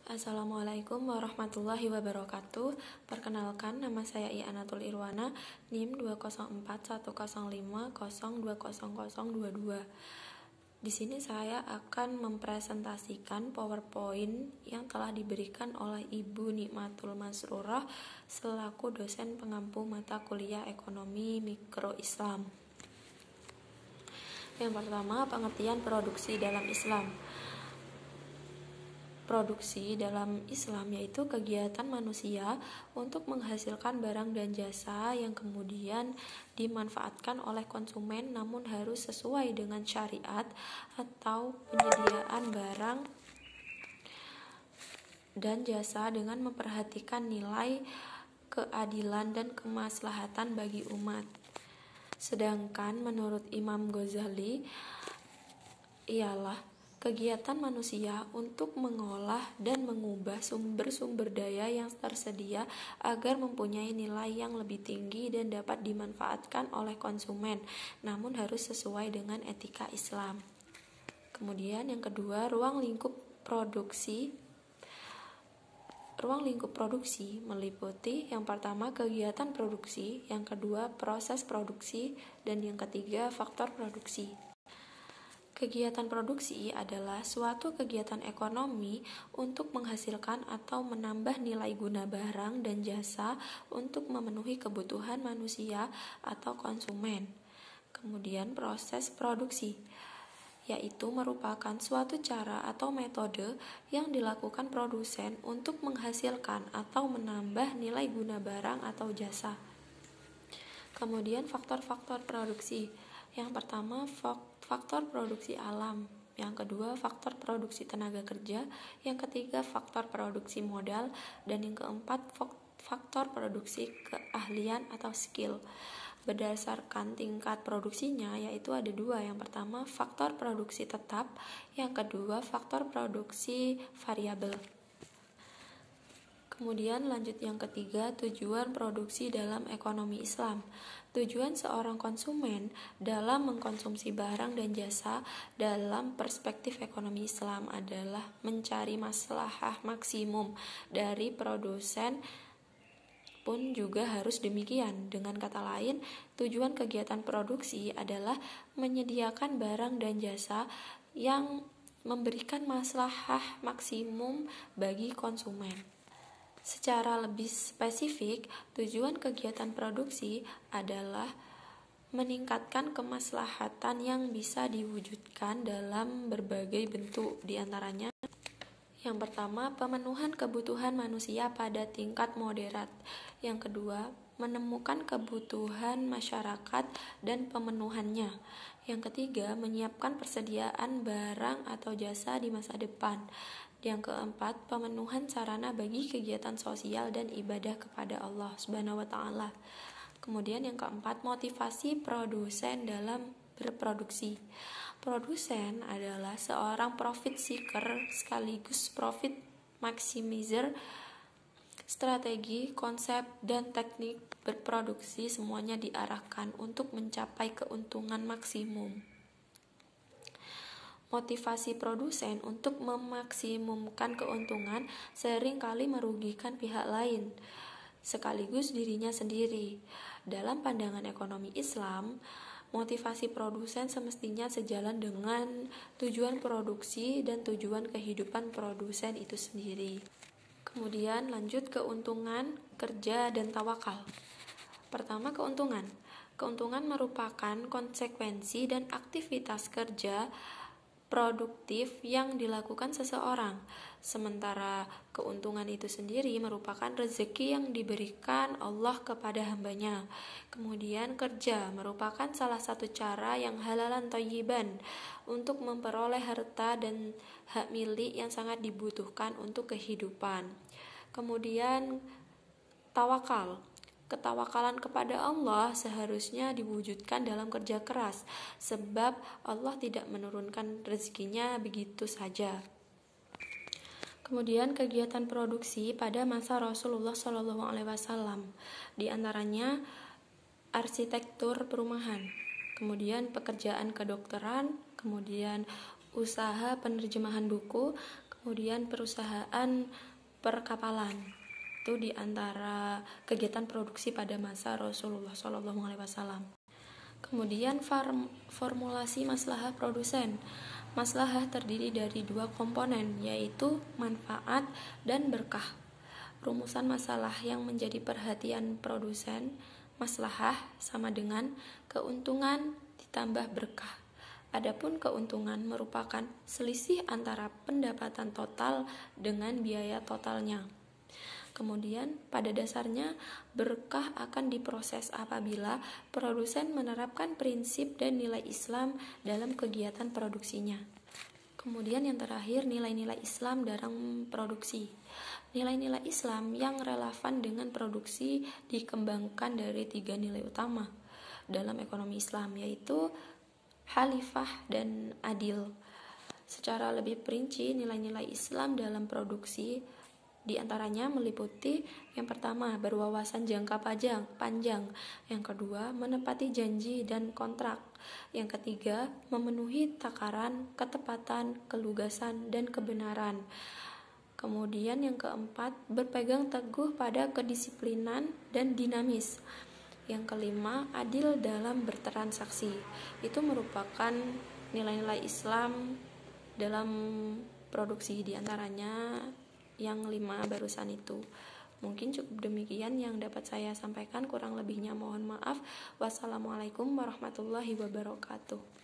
Assalamualaikum warahmatullahi wabarakatuh. Perkenalkan, nama saya I'anatul Irwana, NIM 2041050200022. Di sini saya akan mempresentasikan PowerPoint yang telah diberikan oleh Ibu Nikmatul Masrurah selaku dosen pengampu mata kuliah Ekonomi Mikro Islam. Yang pertama, pengertian produksi dalam Islam. Produksi dalam Islam yaitu kegiatan manusia untuk menghasilkan barang dan jasa yang kemudian dimanfaatkan oleh konsumen, namun harus sesuai dengan syariat, atau penyediaan barang dan jasa dengan memperhatikan nilai, keadilan, dan kemaslahatan bagi umat. Sedangkan menurut Imam Ghazali ialah kegiatan manusia untuk mengolah dan mengubah sumber-sumber daya yang tersedia agar mempunyai nilai yang lebih tinggi dan dapat dimanfaatkan oleh konsumen, namun harus sesuai dengan etika Islam. Kemudian yang kedua, ruang lingkup produksi. Ruang lingkup produksi meliputi yang pertama kegiatan produksi, yang kedua proses produksi, dan yang ketiga faktor produksi. Kegiatan produksi adalah suatu kegiatan ekonomi untuk menghasilkan atau menambah nilai guna barang dan jasa untuk memenuhi kebutuhan manusia atau konsumen. Kemudian proses produksi, yaitu merupakan suatu cara atau metode yang dilakukan produsen untuk menghasilkan atau menambah nilai guna barang atau jasa. Kemudian faktor-faktor produksi. Yang pertama, faktor produksi alam. Yang kedua, faktor produksi tenaga kerja. Yang ketiga, faktor produksi modal. Dan yang keempat, faktor produksi keahlian atau skill. Berdasarkan tingkat produksinya, yaitu ada dua. Yang pertama, faktor produksi tetap. Yang kedua, faktor produksi variabel. Kemudian lanjut yang ketiga, tujuan produksi dalam ekonomi Islam. Tujuan seorang konsumen dalam mengkonsumsi barang dan jasa dalam perspektif ekonomi Islam adalah mencari maslahah maksimum dari produsen pun juga harus demikian. Dengan kata lain, tujuan kegiatan produksi adalah menyediakan barang dan jasa yang memberikan maslahah maksimum bagi konsumen. Secara lebih spesifik, tujuan kegiatan produksi adalah meningkatkan kemaslahatan yang bisa diwujudkan dalam berbagai bentuk, diantaranya yang pertama, pemenuhan kebutuhan manusia pada tingkat moderat. Yang kedua, menemukan kebutuhan masyarakat dan pemenuhannya. Yang ketiga, menyiapkan persediaan barang atau jasa di masa depan. Yang keempat, pemenuhan sarana bagi kegiatan sosial dan ibadah kepada Allah Subhanahu wa Ta'ala. Kemudian yang keempat, motivasi produsen dalam berproduksi. Produsen adalah seorang profit seeker sekaligus profit maximizer. Strategi, konsep, dan teknik berproduksi semuanya diarahkan untuk mencapai keuntungan maksimum. Motivasi produsen untuk memaksimumkan keuntungan seringkali merugikan pihak lain, sekaligus dirinya sendiri. Dalam pandangan ekonomi Islam, motivasi produsen semestinya sejalan dengan tujuan produksi dan tujuan kehidupan produsen itu sendiri. Kemudian lanjut keuntungan, kerja, dan tawakal. Pertama, keuntungan. Keuntungan merupakan konsekuensi dan aktivitas kerja produktif yang dilakukan seseorang, sementara keuntungan itu sendiri merupakan rezeki yang diberikan Allah kepada hambanya. Kemudian kerja merupakan salah satu cara yang halalan thayyiban untuk memperoleh harta dan hak milik yang sangat dibutuhkan untuk kehidupan. Kemudian tawakal. Ketawakalan kepada Allah seharusnya diwujudkan dalam kerja keras, sebab Allah tidak menurunkan rezekinya begitu saja. Kemudian kegiatan produksi pada masa Rasulullah SAW, di antaranya arsitektur perumahan, kemudian pekerjaan kedokteran, kemudian usaha penerjemahan buku, Kemudian perusahaan perkapalan, itu di antara kegiatan produksi pada masa Rasulullah SAW. Kemudian formulasi maslahah produsen. Maslahah terdiri dari dua komponen, yaitu manfaat dan berkah. Rumusan masalah yang menjadi perhatian produsen, maslahah sama dengan keuntungan ditambah berkah. Adapun keuntungan merupakan selisih antara pendapatan total dengan biaya totalnya. Kemudian pada dasarnya berkah akan diproses apabila produsen menerapkan prinsip dan nilai Islam dalam kegiatan produksinya. Kemudian yang terakhir, nilai-nilai Islam dalam produksi. Nilai-nilai Islam yang relevan dengan produksi dikembangkan dari 3 nilai utama dalam ekonomi Islam, yaitu khalifah dan adil. Secara lebih perinci, nilai-nilai Islam dalam produksi di antaranya meliputi yang pertama, berwawasan jangka panjang. Yang kedua, menepati janji dan kontrak. Yang ketiga, memenuhi takaran, ketepatan, kelugasan, dan kebenaran. Kemudian yang keempat, berpegang teguh pada kedisiplinan dan dinamis. Yang kelima, adil dalam bertransaksi. Itu merupakan nilai-nilai Islam dalam produksi, diantaranya yang 5 barusan itu. Mungkin cukup demikian yang dapat saya sampaikan, kurang lebihnya mohon maaf. Wassalamualaikum warahmatullahi wabarakatuh.